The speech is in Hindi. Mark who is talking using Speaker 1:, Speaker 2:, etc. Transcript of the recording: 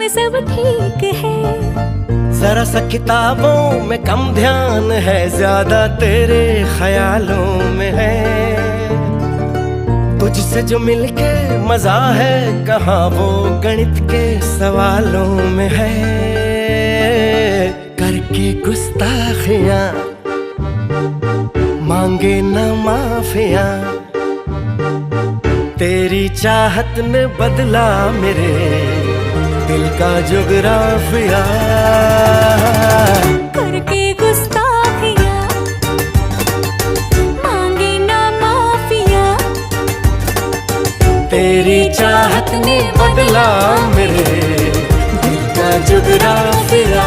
Speaker 1: सब ठीक है।
Speaker 2: जरा सा किताबों में कम ध्यान है, ज्यादा तेरे ख्यालों में है। तुझसे जो मिलके मजा है, कहाँ वो गणित के सवालों में है। करके गुस्ताखियां मांगे न माफियां, तेरी चाहत ने बदला मेरे दिल का जुगराफिया।
Speaker 1: करके गुस्ताखियां मांगे ना माफिया,
Speaker 2: तेरी चाहत ने बदला मेरे दिल का जुगराफिया।